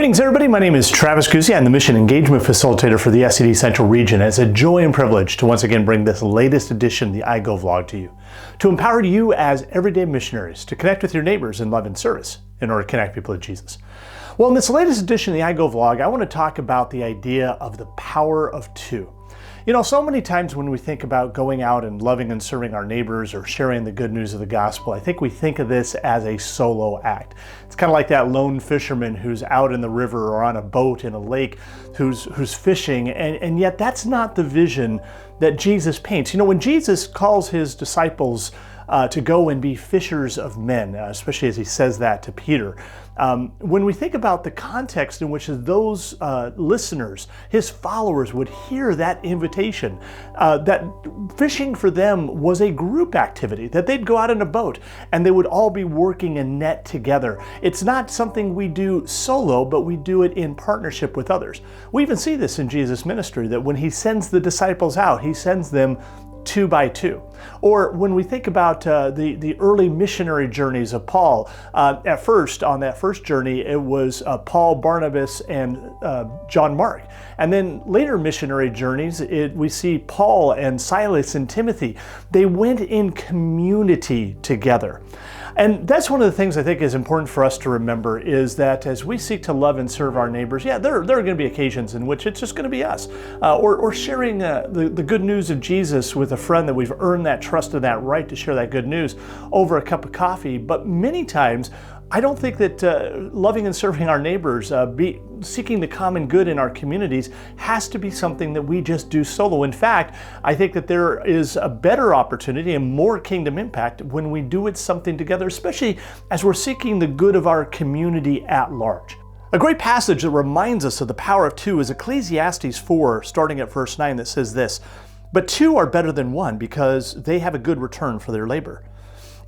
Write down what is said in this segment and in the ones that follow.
Greetings everybody, my name is Travis Guzzi. I'm the Mission Engagement Facilitator for the SED Central Region. It's a joy and privilege to once again bring this latest edition of the iGo vlog to you, to empower you as everyday missionaries to connect with your neighbors in love and service in order to connect people to Jesus. Well, in this latest edition of the iGo vlog, I want to talk about the idea of the power of two. You know, so many times when we think about going out and loving and serving our neighbors or sharing the good news of the gospel, I think we think of this as a solo act. It's kind of like that lone fisherman who's out in the river or on a boat in a lake who's fishing, and yet that's not the vision that Jesus paints. You know, when Jesus calls his disciples to go and be fishers of men, especially as he says that to Peter. When we think about the context in which those listeners, his followers, would hear that invitation, that fishing for them was a group activity, that they'd go out in a boat and they would all be working a net together. It's not something we do solo, but we do it in partnership with others. We even see this in Jesus' ministry, that when he sends the disciples out, he sends them two by two. Or when we think about the early missionary journeys of Paul, on that first journey, it was Paul, Barnabas, and John Mark. And then later missionary journeys, we see Paul and Silas and Timothy. They went in community together. And that's one of the things I think is important for us to remember, is that as we seek to love and serve our neighbors, yeah, there are going to be occasions in which it's just going to be us, or sharing the good news of Jesus with a friend that we've earned that trust and that right to share that good news over a cup of coffee. But many times, I don't think that loving and serving our neighbors, seeking the common good in our communities, has to be something that we just do solo. In fact, I think that there is a better opportunity and more kingdom impact when we do it something together, especially as we're seeking the good of our community at large. A great passage that reminds us of the power of two is Ecclesiastes 4, starting at verse 9, that says this: "But two are better than one, because they have a good return for their labor.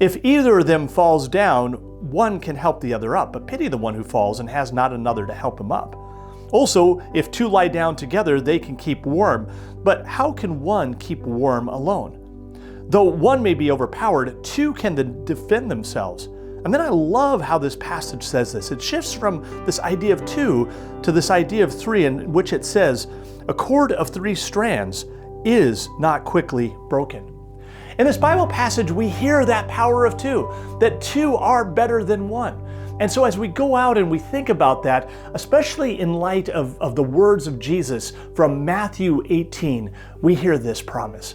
If either of them falls down, one can help the other up, but pity the one who falls and has not another to help him up. Also, if two lie down together, they can keep warm, but how can one keep warm alone? Though one may be overpowered, two can then defend themselves." And then I love how this passage says this. It shifts from this idea of two to this idea of three, in which it says, "A cord of 3 strands is not quickly broken." In this Bible passage, we hear that power of two, that two are better than one. And so as we go out and we think about that, especially in light of the words of Jesus from Matthew 18, we hear this promise: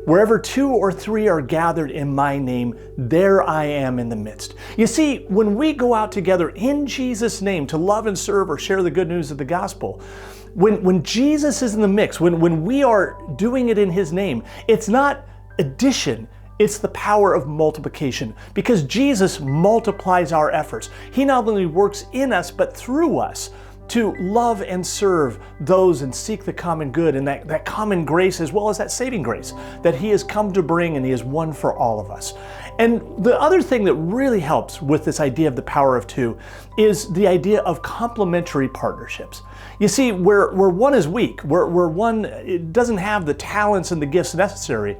"Wherever 2 or 3 are gathered in my name, there I am in the midst." You see, when we go out together in Jesus' name to love and serve or share the good news of the gospel, when Jesus is in the mix, when we are doing it in his name, it's not addition, it's the power of multiplication, because Jesus multiplies our efforts. He not only works in us, but through us to love and serve those and seek the common good and that common grace, as well as that saving grace that he has come to bring and he has won for all of us. And the other thing that really helps with this idea of the power of two is the idea of complementary partnerships. You see, where one is weak, where one doesn't have the talents and the gifts necessary,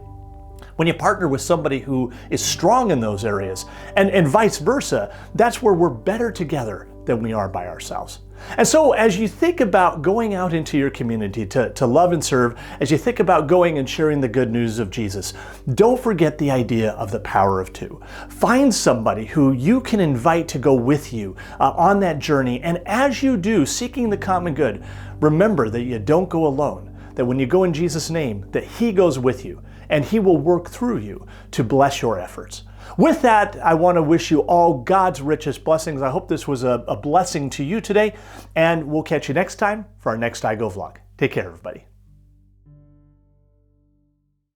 when you partner with somebody who is strong in those areas, and vice versa, that's where we're better together than we are by ourselves. And so as you think about going out into your community to love and serve, as you think about going and sharing the good news of Jesus, don't forget the idea of the power of two. Find somebody who you can invite to go with you on that journey. And as you do, seeking the common good, remember that you don't go alone, that when you go in Jesus' name, that he goes with you and he will work through you to bless your efforts. With that, I want to wish you all God's richest blessings. I hope this was a blessing to you today, and we'll catch you next time for our next iGo vlog. Take care, everybody.